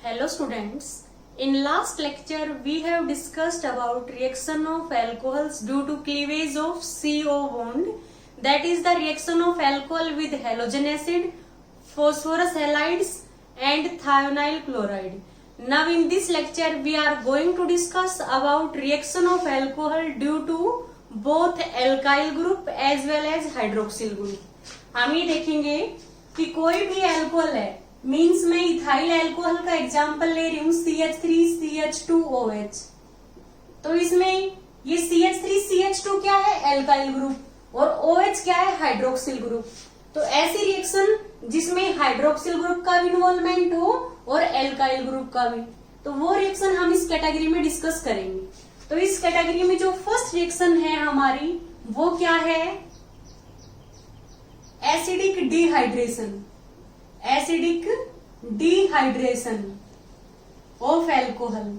Hello students, in last lecture we have discussed about reaction of alcohols due to cleavage of CO bond, that is the reaction of alcohol with halogen acid, phosphorus halides and thionyl chloride. Now in this lecture we are going to discuss about reaction of alcohol due to both alkyl group as well as hydroxyl group. हम ये देखेंगे कि कोई भी alcohol है, means मैं ethyl alcohol का example ले रही हूँ CH3CH2OH। तो इसमें ये CH3CH2 क्या है? अल्काइल ग्रुप, और OH क्या है? Hydroxyl group. तो ऐसी रिएक्शन जिसमें हाइड्रोक्सिल ग्रुप का भी इन्वॉल्वमेंट हो और अल्काइल ग्रुप का भी, तो वो रिएक्शन हम इस कैटेगरी में डिस्कस करेंगे। तो इस कैटेगरी में जो फर्स्ट रिएक्शन है हमारी, वो क्या है? Acidic dehydration. Acidic dehydration of alcohol.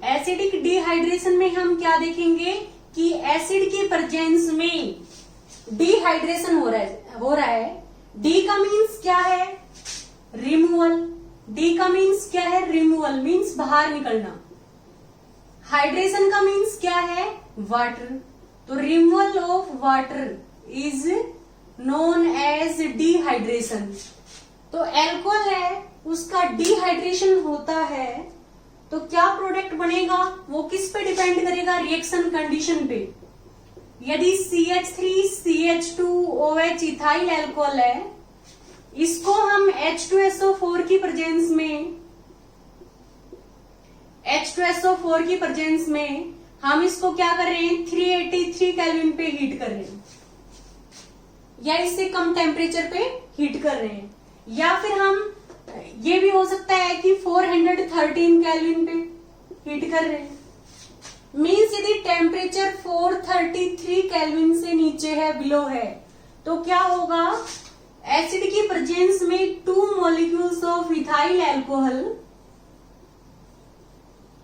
Acidic dehydration में हम क्या देखेंगे कि एसिड की प्रेजेंस में डिहाइड्रेशन हो रहा है। डी का मीन्स क्या है? रिमूवल। डी का मीन्स क्या है? रिमूवल मीन्स बाहर निकलना। हाइड्रेशन का मीन्स क्या है? वाटर। तो removal of water is known as dehydration. तो अल्कोहल है, उसका डिहाइड्रेशन होता है, तो क्या प्रोडक्ट बनेगा? वो किस पे डिपेंड करेगा? रिएक्शन कंडीशन पे। यदि CH3CH2OH इथाइल अल्कोहल है, इसको हम H2SO4 की प्रेजेंस में हम इसको क्या कर रहे हैं? 383 केल्विन पे हीट कर रहे हैं, या इससे कम टेम्परेचर पे हीट कर रहे हैं, या फिर हम ये भी हो सकता है कि 413 केल्विन पे हीट कर रहे हैं। मीन्स यदि टेम्परेचर 433 केल्विन से नीचे है, बिलो है, तो क्या होगा? एसिड की प्रेजेंस में 2 molecules of ethyl alcohol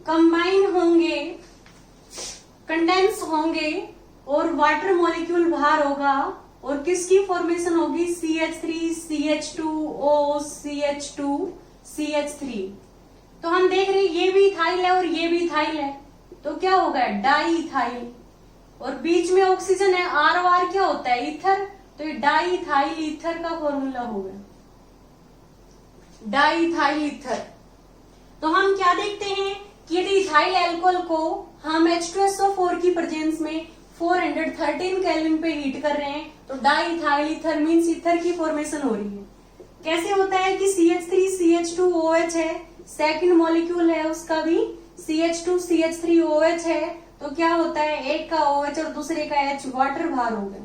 combine होंगे, कंडेंस होंगे, और वाटर मॉलिक्यूल बाहर होगा, और किसकी फॉर्मेशन होगी? CH3CH2OCH2CH3। तो हम देख रहे हैं ये भी इथाइल है और ये भी इथाइल है, तो क्या होगा? Di ethyl. और बीच में ऑक्सीजन है, आर ओ आर क्या होता है? ईथर। तो ये डाई इथाइल ईथर का फॉर्मूला होगा, डाई इथाइल ईथर। तो हम क्या देखते हैं कि यदि इथाइल अल्कोहल को हम H2SO4 की प्रेजेंस में 413 केल्विन पे हीट कर रहे हैं, तो di ethyl ether means ether की फॉर्मेशन हो रही है। कैसे होता है कि CH3CH2OH है, सेकंड मॉलिक्यूल है उसका भी CH2CH3OH है, तो क्या होता है? एक का OH और दूसरे का H, वाटर बाहर हो गया।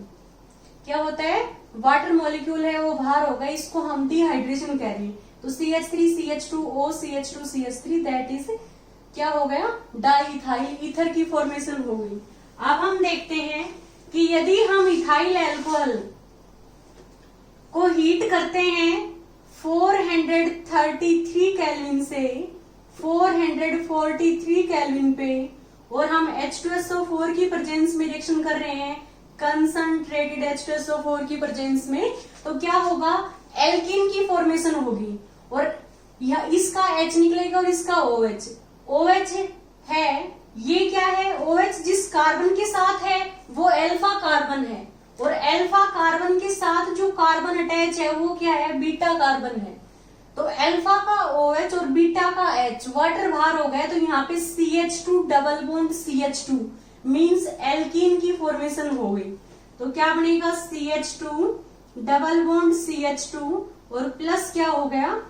क्या होता है? वाटर मॉलिक्यूल है वो बाहर होगा, इसको हम डिहाइड्रेशन कह रहे हैं। तो CH3CH2OCH2CH3 दैट इज क्या हो गया? डाई इथाइल ईथर की फॉर्मेशन हो गई। अब हम देखते हैं कि यदि हम इथाइल अल्कोहल को हीट करते हैं 433 केल्विन से 443 केल्विन पे, और हम H2SO4 की प्रेजेंस में रिएक्शन कर रहे हैं, कंसंट्रेटेड H2SO4 की प्रेजेंस में, तो क्या होगा? एल्कीन की फॉर्मेशन होगी, और यह इसका H निकलेगा और इसका OH। OH है, ये क्या है? OH जिस कार्बन के साथ है वो अल्फा कार्बन है, और अल्फा कार्बन के साथ जो कार्बन अटैच है वो क्या है? बीटा कार्बन है। तो अल्फा का OH और बीटा का H, वाटर बाहर हो गया, तो यहाँ पे CH2 double bond CH2 means alkene की फॉर्मेशन हो गई। तो क्या बनेगा? CH2 डबल बॉन्ड CH2 और प्लस क्या हो गया?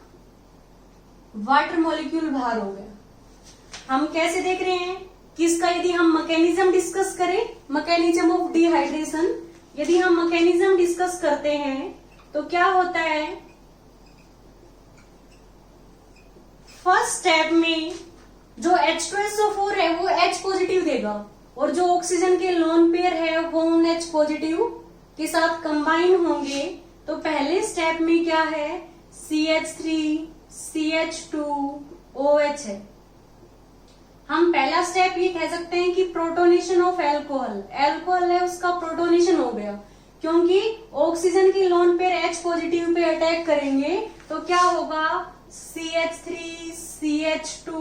वाटर मॉलिक्यूल बाहर हो गया। हम कैसे देख रहे हैं कि इसका यदि हम मैकेनिज्म डिस्कस करें, मैकेनिज्म ऑफ डिहाइड्रेशन, यदि हम मैकेनिज्म डिस्कस करते हैं तो क्या होता है? फर्स्ट स्टेप में जो H2SO4 है वो H पॉजिटिव देगा, और जो ऑक्सीजन के लोन पेयर है वो उन H पॉजिटिव के साथ कंबाइन होंगे। तो पहले स्टेप में क्या है? CH3CH2OH है। हम पहला स्टेप ये कह सकते हैं कि प्रोटोनेशन ऑफ एल्कोहल, एल्कोहल है उसका प्रोटोनेशन हो गया। क्योंकि ऑक्सीजन के lone pair H positive pay attack करेंगे तो क्या होगा, CH3 CH2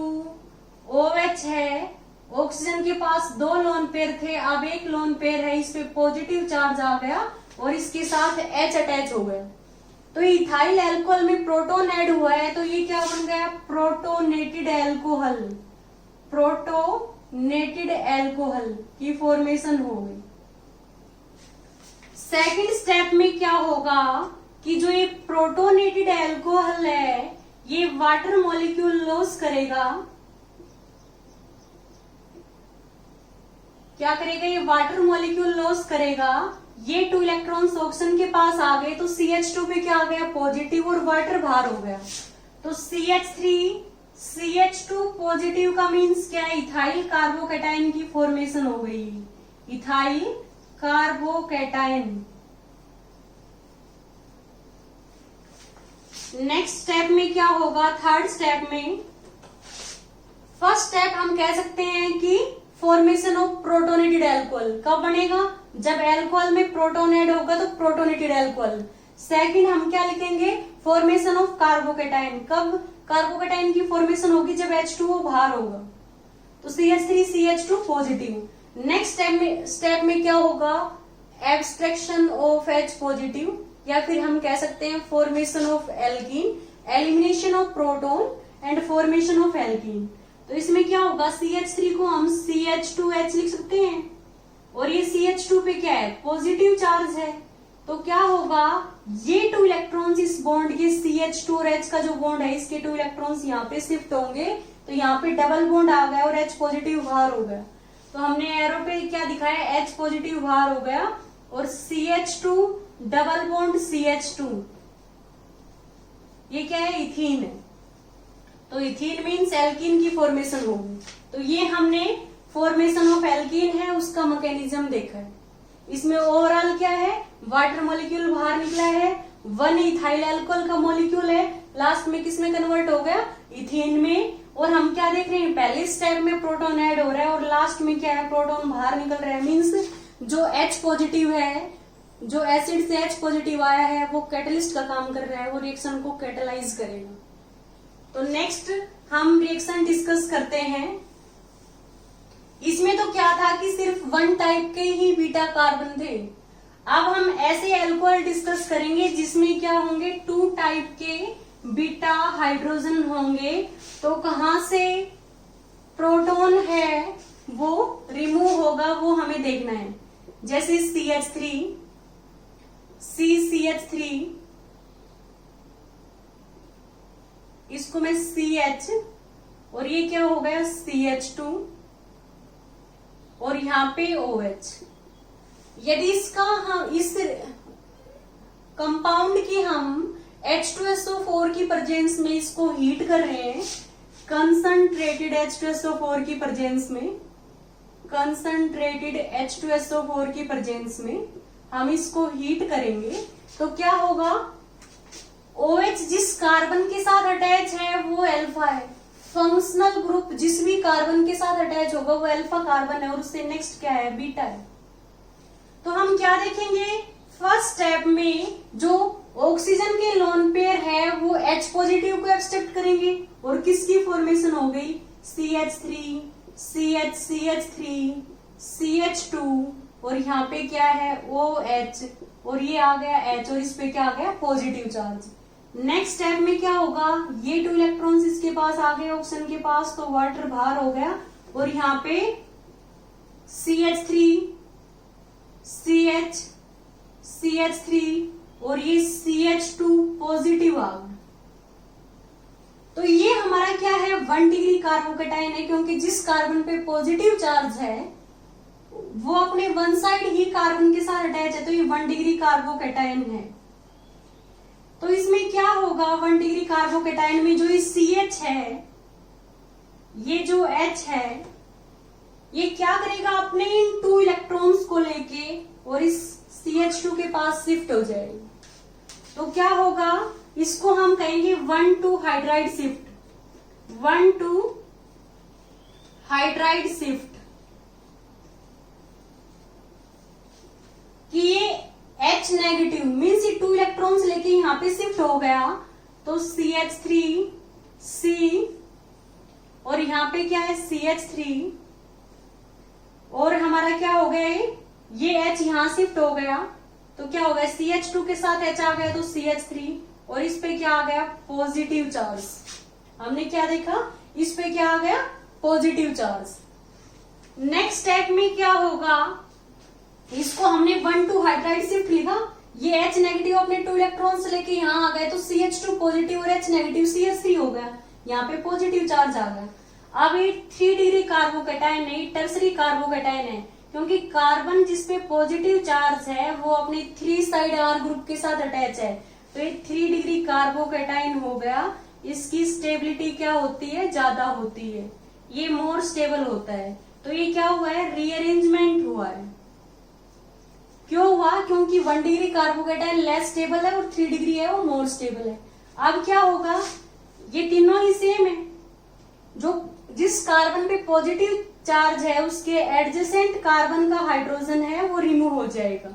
OH है, ऑक्सीजन के पास दो लोन पेयर थे, अब एक लोन पेयर है, इस पे पॉजिटिव चार्ज आ गया और इसके साथ H अटैच हो गया। तो इथाइल अल्कोहल में प्रोटोन ऐड हुआ है तो ये क्या बन गया, प्रोटोनेटेड अल्कोहल, प्रोटोनेटेड अल्कोहल की फॉर्मेशन हो गई। सेकंड स्टेप में क्या होगा कि जो ये प्रोटोनेटेड अल्कोहल है ये वाटर मॉलिक्यूल लॉस करेगा, क्या करेगा, ये वाटर मॉलिक्यूल लॉस करेगा। ये 2 इलेक्ट्रॉन्स ऑक्सीजन के पास आ गए तो CH2 पे क्या आ गया, पॉजिटिव और वाटर बाहर हो गया। तो CH3 CH2 पॉजिटिव का मीन्स क्या है, इथाइल कार्बोकैटायन की फॉर्मेशन हो गई, इथाइल कार्बोकैटायन। नेक्स्ट स्टेप में क्या होगा, थर्ड स्टेप में, फर्स्ट स्टेप हम कह सकते हैं कि फॉर्मेशन ऑफ प्रोटोनेटेड अल्कोहल कब बनेगा, जब अल्कोहल में प्रोटोन ऐड होगा तो प्रोटोनेटेड अल्कोहल। सेकंड हम क्या लिखेंगे, फॉर्मेशन ऑफ कार्बोकैटायन, कब कार्बोकैटायन की फॉर्मेशन होगी, जब H2O बाहर होगा तो CH3 CH2 positive. Next step में क्या होगा, एब्स्ट्रैक्शन ऑफ H पॉजिटिव, या फिर हम कह सकते हैं formation of alkene, elimination of proton and formation of alkene. तो इसमें क्या होगा, CH3 को हम CH2H लिख सकते हैं और ये CH2 पे क्या है, पॉजिटिव चार्ज है, तो क्या होगा, ये 2 इलेक्ट्रॉन्स इस बॉन्ड के CH2 और H का जो बॉन्ड है इसके 2 इलेक्ट्रॉन्स यहाँ पे शिफ्ट होंगे तो यहाँ पे डबल बॉन्ड आ गया और H पॉजिटिव बाहर हो गया। तो हमने एरो पे क्या दिखाया, H पॉजिटिव बाहर हो गया और CH2 डबल बॉन्ड CH2, ये क्या है, इथीन है, तो इथीन मीन्स एल्कीन की फॉर्मेशन होगी। तो ये हमने फॉर्मेशन ऑफ एल्कीन है उसका मैकेनिज्म देखा है। इसमें ओवरऑल क्या है, वाटर मॉलिक्यूल बाहर निकला है, 1 इथाइल अल्कोहल का मॉलिक्यूल है, लास्ट में किस में कन्वर्ट हो गया, इथीन में। और हम क्या देख रहे हैं, पहले स्टेप में प्रोटोन ऐड हो रहा है और लास्ट में क्या है, प्रोटोन बाहर निकल रहा है। मीन्स जो H पॉजिटिव है, जो एसिड से H पॉजिटिव आया है वो कैटलिस्ट का काम कर रहा है, वो रिएक्शन को कैटलाइज करेगा। तो नेक्स्ट हम रिएक्शन डिस्कस करते हैं। इसमें तो क्या था कि सिर्फ 1 टाइप के ही बीटा कार्बन थे, अब हम ऐसे अल्कोहल डिस्कस करेंगे जिसमें क्या होंगे, 2 टाइप के बीटा हाइड्रोजन होंगे। तो कहां से प्रोटोन है वो रिमूव होगा वो हमें देखना है। जैसे CH3 CH3, इसको मैं CH और ये क्या हो गया CH2 और यहाँ पे OH। यदि इसका हम इस कंपाउंड की हम H2SO4 की प्रेजेंस में इसको हीट कर रहे हैं, कंसंट्रेटेड H2SO4 की प्रेजेंस में, कंसंट्रेटेड H2SO4 की प्रेजेंस में हम इसको हीट करेंगे तो क्या होगा, OH जिस कार्बन के साथ अटैच है वो अल्फा है, फंक्शनल ग्रुप जिस भी कार्बन के साथ अटैच होगा वो अल्फा कार्बन है और उससे नेक्स्ट क्या है, बीटा है। तो हम क्या देखेंगे, फर्स्ट स्टेप में जो ऑक्सीजन के लोन पेयर है वो H पॉजिटिव को एक्सेप्ट करेंगे और किसकी फॉर्मेशन हो गई, CH3 CH3 CH2 और यहाँ पे क्या है OH और ये आ गया H और इस पे क्या आ गया, पॉजिटिव चार्ज। नेक्स्ट स्टेप में क्या होगा, ये 2 इलेक्ट्रॉन्स इसके पास आ गए ऑक्सीजन के पास तो वाटर बाहर हो गया और यहाँ पे CH3 CH3 और ये CH2 पॉजिटिव आ गया। तो ये हमारा क्या है, 1 डिग्री कार्बोकैटायन है, क्योंकि जिस कार्बन पे पॉजिटिव चार्ज है वो अपने 1 साइड ही कार्बन के साथ अटैच है, तो ये 1 डिग्री कार्बोकैटायन है। तो इसमें क्या होगा, 1 डिग्री कार्बोकैटायन में जो ये CH है, ये जो H है, ये क्या करेगा, अपने इन 2 इलेक्ट्रॉन्स को लेके और इस CH2 के पास शिफ्ट हो जाएगी। तो क्या होगा, इसको हम कहेंगे 1-2 हाइड्राइड शिफ्ट, 1-2 हाइड्राइड शिफ्ट, कि ये H नेगेटिव मीन्स ये 2 इलेक्ट्रॉन्स लेके यहाँ पे शिफ्ट हो गया, तो CH3C और यहाँ पे क्या है CH3 और हमारा क्या हो गया ये H यहाँ शिफ्ट हो गया, तो क्या हो गया CH2 के साथ H आ गया तो CH3 और इस पे क्या आ गया पॉजिटिव चार्ज। हमने क्या देखा, इस पे क्या आ गया पॉजिटिव चार्ज। नेक्स्ट स्टेप में क्या होगा, इसको हमने 1,2 हाइड्राइड शिफ्ट लिखा, ये H नेगेटिव अपने 2 इलेक्ट्रॉन्स लेके यहाँ आ गए तो CH2 पॉजिटिव और H नेगेटिव CH3 हो गया, यहाँ पे पॉजिटिव चार्ज आ गया। अब ये 3 डिग्री कार्बोकैटायन है, टर्सरी कार्बोकैटायन है, क्योंकि कार्बन जिसपे पॉजिटिव चार्ज है वो अपने 3 साइड R ग्रुप के साथ अटैच है, तो ये 3 डिग्री कार्बोकैटायन हो गया। इसकी स्टेबिलिटी क्या होती है, ज्यादा होती है, ये मोर स्टेबल होता है। तो ये क्या हुआ है, रीअरेंजमेंट हुआ है। क्यों हुआ, क्योंकि 1 डिग्री कार्बोकैटायन लेस स्टेबल है और 3 डिग्री है वो मोर स्टेबल है। अब क्या होगा, ये तीनों ही सेम है, जो जिस कार्बन पे पॉजिटिव चार्ज है उसके एडजेसेंट कार्बन का हाइड्रोजन है वो रिमूव हो जाएगा,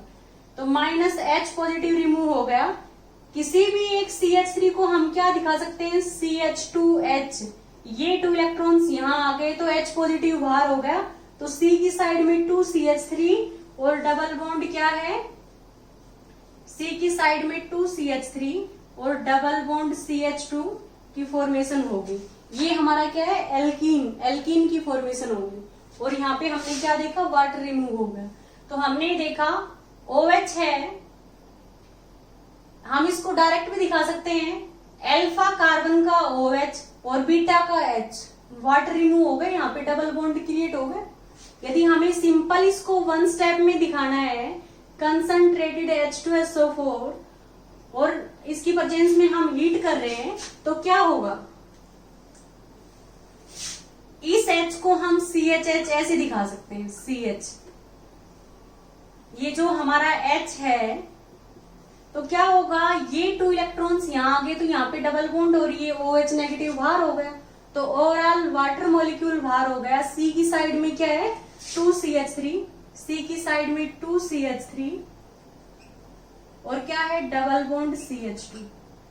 तो -H पॉजिटिव रिमूव हो गया। किसी भी एक CH3 को हम क्या दिखा सकते हैं, CH2H, ये 2 इलेक्ट्रॉन्स यहाँ आ गए तो H पॉजिटिव बाहर हो गया, तो C की साइड में 2 CH3 और डबल बॉन्ड क्या है, C की साइड में 2 CH3 और डबल बॉन्ड CH2 की फॉर्मेशन होगी। ये हमारा क्या है एल्कीन, एल्कीन की फॉर्मेशन होगी। और यहाँ पे हमने क्या देखा, वाटर रिमूव हो गया। तो हमने देखा OH है, हम इसको डायरेक्ट भी दिखा सकते हैं, अल्फा कार्बन का OH और बीटा का H, वाटर रिमूव हो गए, यहाँ पे डबल बॉन्ड क्रिएट हो गए। यदि हमें सिंपल इसको 1 स्टेप में दिखाना है, कंसंट्रेटेड H2SO4 और इसकी प्रेजेंस में हम हीट कर रहे हैं, तो क्या होगा, इस H को हम CHH ऐसे दिखा सकते हैं, CH, ये जो हमारा H है, तो क्या होगा, ये 2 इलेक्ट्रॉन्स यहाँ आ गए तो यहाँ पे डबल बॉन्ड और ये OH नेगेटिव बाहर हो गया, तो ओवरऑल वाटर मॉलिक्यूल बाहर हो गया। C की साइड में क्या है 2 CH3, C की साइड में 2 CH3 और क्या है डबल बॉन्ड CH2।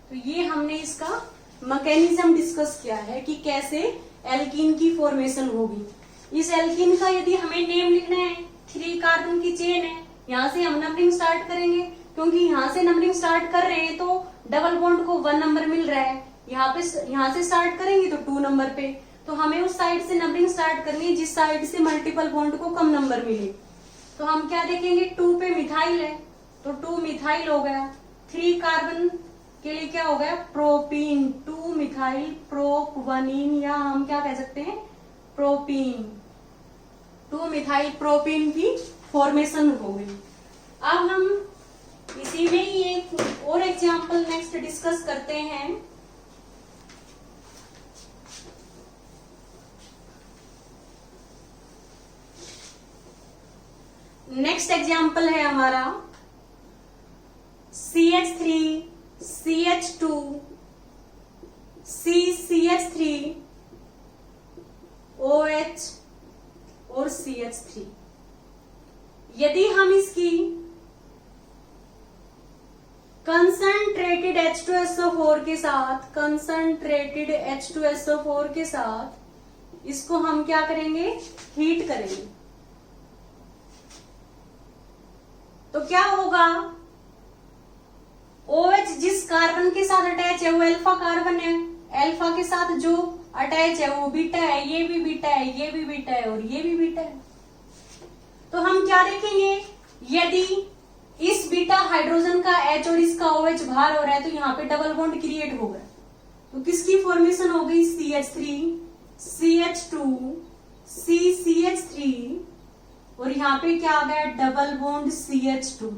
तो ये हमने इसका मैकेनिज्म डिस्कस किया है कि कैसे एल्कीन की फॉर्मेशन होगी। इस एल्कीन का यदि हमें नेम लिखना है, 3 कार्बन की चेन है, यहाँ से हम नंबरिंग स्टार्ट करेंगे, क्योंकि यहाँ से नंबरिंग स्टार्ट कर रहे हैं तो डबल बॉन्ड को 1 नंबर मिल रहा है, यहाँ से स्टार्ट करेंगे तो 2 नंबर पे, तो हमें उस साइड से नंबरिंग स्टार्ट करनी है जिस साइड से मल्टीपल बॉन्ड को कम नंबर मिले। तो हम क्या देखेंगे, 2 पे मिथाइल है तो 2 मिथाइल हो गया, 3 कार्बन के लिए क्या हो गया प्रोपीन, 2 मिथाइल प्रोपवनीन, या हम क्या कह सकते हैं प्रोपीन, 2 मिथाइल प्रोपीन की फॉर्मेशन हो गई। अब हम इसी में ही एक और एग्जाम्पल नेक्स्ट डिस्कस करते हैं। नेक्स्ट एग्जाम्पल है हमारा CH3, CH2, CH3, OH और CH3। यदि हम इसकी कंसंट्रेटेड H2SO4 के साथ, कंसंट्रेटेड H2SO4 के साथ इसको हम क्या करेंगे, हीट करेंगे, तो क्या होगा, OH जिस कार्बन के साथ अटैच है वो अल्फा कार्बन है, अल्फा के साथ जो अटैच है वो बीटा है, ये भी बीटा है, ये भी बीटा है और ये भी बीटा है। तो हम क्या देखेंगे, यदि इस बीटा हाइड्रोजन का H और इसका OH बाहर हो रहा है तो यहाँ पे डबल बॉन्ड क्रिएट होगा, तो किसकी फॉर्मेशन हो गई CH3, CH2, CH3 और यहाँ पे क्या आ गया डबल बॉन्ड CH2।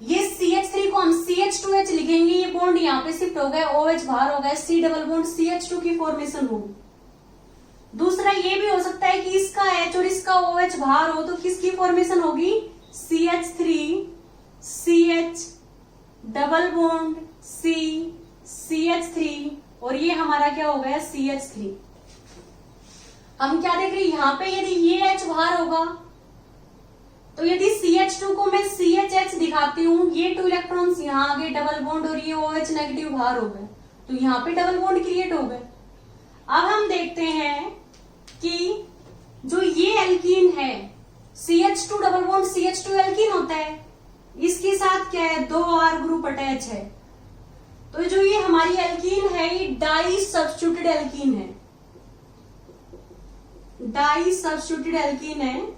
ये CH3 को हम CH2H लिखेंगे, ये बॉन्ड यहाँ पे शिफ्ट हो गया, OH बाहर हो गया, C डबल बॉन्ड CH2 की फॉर्मेशन होगी। दूसरा ये भी हो सकता है कि इसका H और इसका OH बाहर हो तो किसकी फॉर्मेशन होगी CH3, CH double bond C, CH3 और ये हमारा क्या हो गया CH3। हम क्या देख रहे हैं, यहाँ पे यदि ये H बाहर होगा तो यदि CH2 को मैं CHH दिखाती हूँ, ये 2 इलेक्ट्रॉन्स यहाँ आ गए डबल बॉन्ड और ये OH नेगेटिव बाहर हो गए, तो यहाँ पे डबल बॉन्ड क्रिएट हो गए। अब हम देखते हैं कि जो ये एल्कीन है CH2 double bond CH2 alkene होता है, इसके साथ क्या है 2 R ग्रुप अटैच है। तो जो ये हमारी एल्कीन है ये डाई सब्स्टिट्यूटेड एल्कीन है, डाई सब्स्टिट्यूटेड एल्कीन है।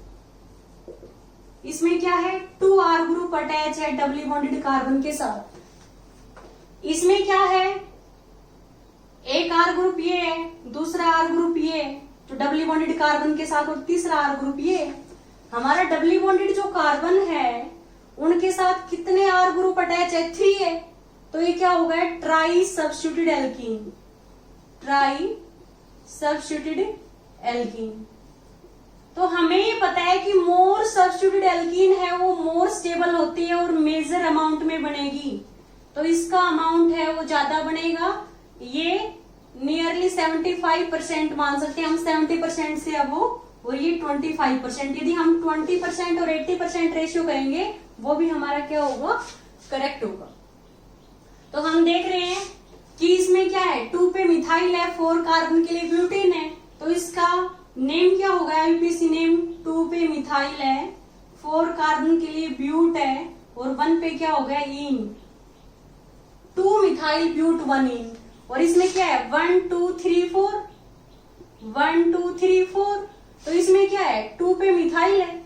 इसमें क्या है 2 R ग्रुप अटैच है डबली बॉन्डेड कार्बन के साथ। इसमें क्या है एक R ग्रुप ये है, दूसरा R ग्रुप ये है जो डबली बॉन्डेड कार्बन के साथ, और तीसरा R ग्रुप ये है। हमारा डबली बॉन्डेड जो कार्बन है उनके साथ कितने R ग्रुप अटैच है 3 है, तो ये क्या होगा try substituted alkene, try substituted alkene. तो हमें ये पता है कि मोर सब्स्टिट्यूटेड एल्कीन है वो मोर स्टेबल होती है और मेजर अमाउंट में बनेगी, तो इसका अमाउंट है वो ज्यादा बनेगा। ये नियरली 75% मान सकते हैं हम 70% से अब वो, और ये 25%। यदि हम 20% और 80% रेशियो करेंगे वो भी हमारा क्या होगा करेक्ट होगा। तो हम देख रहे हैं कि इसमें क्या है 2 पे मिथाइल है, 4 कार्बन के लिए ब्यूटेन है, तो इसका नेम क्या होगा एलपीसी नेम। 2 पे मिथाइल है, 4 कार्बन के लिए ब्यूट है, और 1 पे क्या होगा इन, 2 मिथाइल ब्यूट 1 इन। और इसमें क्या है 1 2 3 4, 1 2 3 4, तो इसमें क्या है 2 पे मिथाइल है,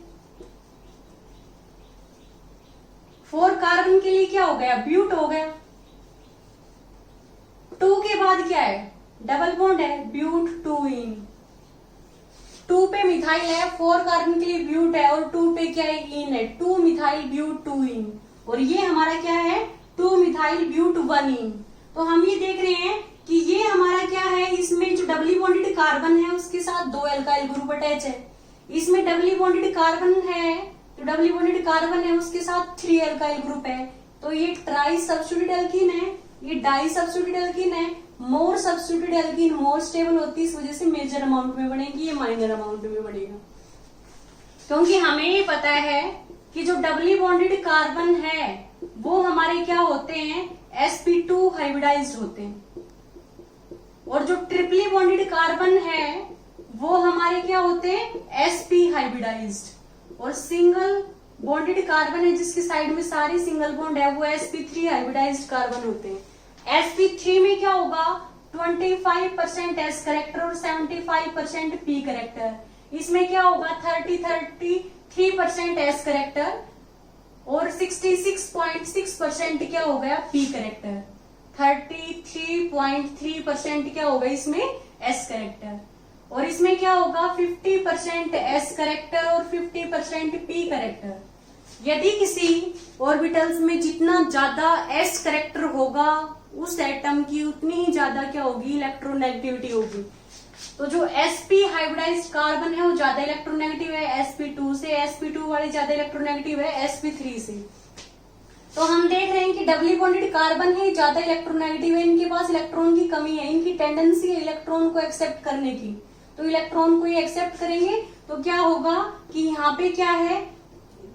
4 कार्बन के लिए क्या हो गया ब्यूट हो गया। 2 के बाद क्या है डबल बॉन्ड है ब्यूट 2 इन, 2 पे मिथाइल है, 4 कार्बन के लिए ब्यूट है, और 2 पे क्या है इन है, 2 मिथाइल ब्यूट 2 इन, और ये हमारा क्या है 2 मिथाइल ब्यूट 1 इन। तो हम ये देख रहे हैं कि ये हमारा क्या है, इसमें जो डबली बॉन्डेड कार्बन है उसके साथ 2 एल्काइल ग्रुप अटैच है। इसमें डबली बॉन्डेड कार्बन है, जो डबली बॉन्डेड कार्बन है उसके साथ 3 एल्काइल ग्रुप है, तो ये ट्राई सब्स्टिट्यूटेड एल्कीन है, ये डाई सब्स्टिट्यूटेड एल्कीन है। मोर सब्स्टिट्यूटेड एल्कीन मोर स्टेबल होती है, इस वजह से मेजर अमाउंट में बनेगी, ये माइनर अमाउंट में बनेगा। क्योंकि हमें ये पता है कि जो डबली बॉन्डेड कार्बन है वो हमारे क्या होते हैं sp2 हाइब्रिडाइज्ड होते हैं, और जो ट्रिपली बॉन्डेड कार्बन है वो हमारे क्या होते हैं sp हाइब्रिडाइज्ड, और सिंगल बॉन्डेड कार्बन है जिसकी साइड में सारी सिंगल बॉन्ड है वो sp3 हाइब्रिडाइज्ड कार्बन होते हैं। sp3 में क्या होगा 25% s करेक्टर और 75% p करेक्टर। इसमें क्या होगा 33% s करेक्टर और 66.6% क्या हो गया p करेक्टर। 33.3% क्या होगा इसमें s करेक्टर, और इसमें क्या होगा 50% s करेक्टर और 50% p करेक्टर। यदि किसी ऑर्बिटल्स में जितना ज्यादा s करेक्टर होगा उस एटम की उतनी ही ज्यादा क्या होगी इलेक्ट्रोनेगेटिविटी होगी। तो जो sp हाइब्रिडाइज्ड कार्बन है वो ज्यादा इलेक्ट्रोनेगेटिव है sp2 से, sp2 वाले ज्यादा इलेक्ट्रोनेगेटिव है sp3 से। तो हम देख रहे हैं कि डबली बॉन्डेड कार्बन है ज्यादा इलेक्ट्रोनेगेटिव है, इनके पास इलेक्ट्रॉन की कमी है, इनकी टेंडेंसी है इलेक्ट्रॉन को एक्सेप्ट करने की, तो इलेक्ट्रॉन को ये एक्सेप्ट करेंगे तो क्या होगा कि यहाँ पे क्या है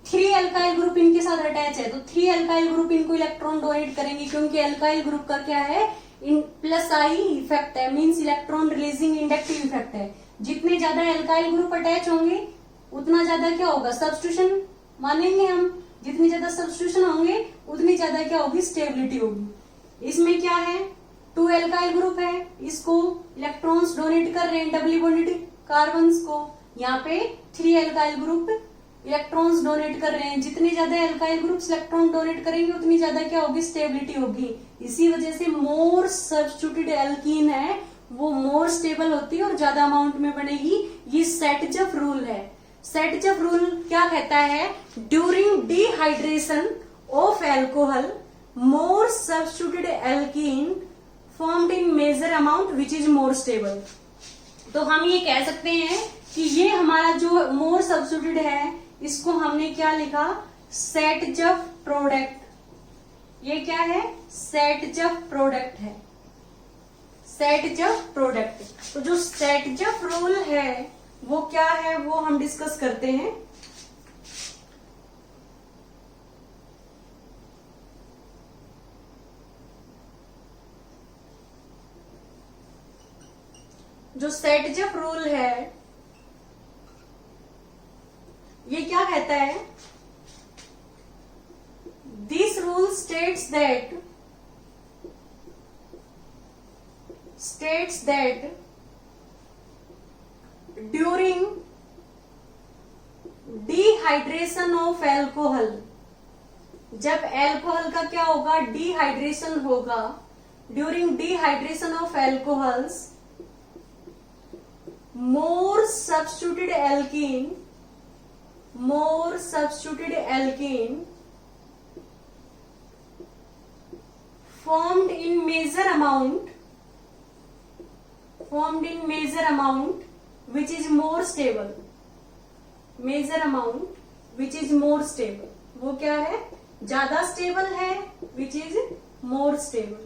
3 एल्काइल ग्रुप इनके साथ अटैच है, तो 3 एल्काइल ग्रुप इनको इलेक्ट्रॉन डोनेट करेंगे, क्योंकि एल्काइल ग्रुप का क्या है इन प्लस आई इफेक्ट है, means electron releasing inductive effect है। जितने ज्यादा एल्काइल ग्रुप अटैच होंगे उतना ज्यादा क्या होगा सब्स्टिट्यूशन मानेंगे हम, जितनी ज्यादा सब्स्टिट्यूशन होंगे उतनी ज्यादा क्या होगी स्टेबिलिटी होगी। इसमें क्या है 2 एल्काइल ग्रुप है, इसको इलेक्ट्रॉन्स डोनेट कर रहे हैं डबली बॉन्डेड कार्बन्स को, यहाँ पे 3 एल्काइल ग्रुप इलेक्ट्रॉन्स डोनेट कर रहे हैं। जितने ज्यादा एल्काइल ग्रुप्स इलेक्ट्रॉन डोनेट करेंगे उतनी ज्यादा क्या होगी स्टेबिलिटी होगी। इसी वजह से मोर सब्स्टिट्यूटेड एल्कीन है वो मोर स्टेबल होती है और ज्यादा अमाउंट में बनेगी। ये सेटजफ रूल है। सेटजफ रूल क्या कहता है, during dehydration of alcohol more substituted alkene formed in major amount which is more stable. तो हम ये कह सकते हैं कि ये हमारा जो मोर सब्स्टिट्यूटेड है इसको हमने क्या लिखा सेटजफ प्रोडक्ट। ये क्या है सेटजफ प्रोडक्ट है, सेटजफ प्रोडक्ट। तो जो सेटजफ रूल है वो क्या है वो हम डिस्कस करते हैं। जो सेटजप रूल है ये क्या कहता है, this rule states that during dehydration of alcohol, जब एल्कोहल का क्या होगा, डिहाइड्रेशन होगा, during dehydration of alcohols more substituted alkene formed in major amount which is more stable, वो क्या है, ज्यादा स्टेबल है, which is more stable,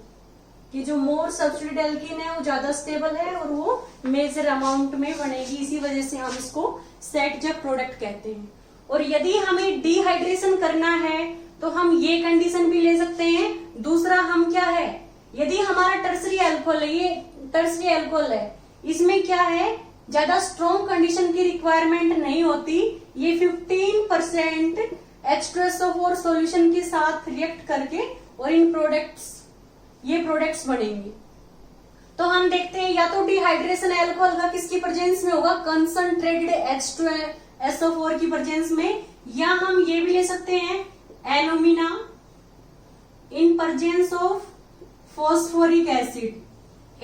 कि जो मोर सब्स्टिट्यूटेड एल्कीन है वो ज्यादा स्टेबल है और वो मेजर अमाउंट में बनेगी, इसी वजह से हम इसको सेटजप प्रोडक्ट कहते हैं। और यदि हमें डिहाइड्रेशन करना है तो हम ये कंडीशन भी ले सकते हैं। दूसरा हम क्या है, यदि हमारा टर्सरी अल्कोहल है, ये टर्सरी अल्कोहल है, इसमें क्या है, ज्यादा स्ट्रॉन्ग कंडीशन की रिक्वायरमेंट नहीं होती, ये 15% H2SO4 सॉल्यूशन के साथ रिएक्ट करके और ये प्रोडक्ट्स बनेंगे। तो हम देखते हैं, या तो डिहाइड्रेशन अल्कोहल का किसकी प्रेजेंस में होगा, कंसंट्रेटेड H2SO4 की प्रेजेंस में, या हम ये भी ले सकते हैं alumina in presence of phosphoric acid,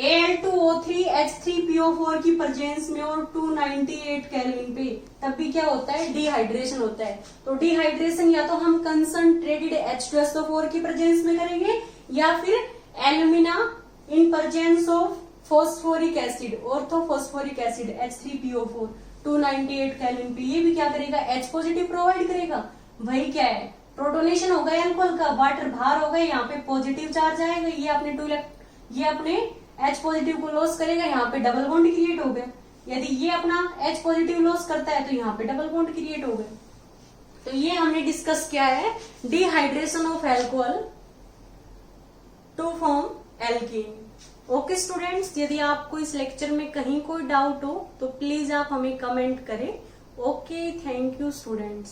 Al2O3H3PO4 की प्रेजेंस में और 298 केल्विन पे, तब भी क्या होता है, डिहाइड्रेशन होता है। तो डिहाइड्रेशन या तो हम कंसंट्रेटेड H2SO4 की प्रेजेंस में करेंगे या फिर alumina in presence of phosphoric acid, orthophosphoric acid H3PO4 298 kelvin पे, ये भी क्या करेगा, H पॉजिटिव प्रोवाइड करेगा। वही क्या है, प्रोटोनेशन होगा एल्कोहल का, वाटर बाहर होगा, यहाँ पे पॉजिटिव चार्ज आएगा, ये अपने H पॉजिटिव को लॉस करेगा, यहाँ पे डबल बॉन्ड क्रिएट हो गया। यदि ये अपना H पॉजिटिव लॉस करता है तो यहाँ पे डबल बॉन्ड क्रिएट हो गया। तो ये हमने डिस्कस किया है dehydration of alcohol to form alkene. Okay students, यदि आपको इस लेक्चर में कहीं कोई डाउट हो तो प्लीज आप हमें कमेंट करें। Okay, thank you students.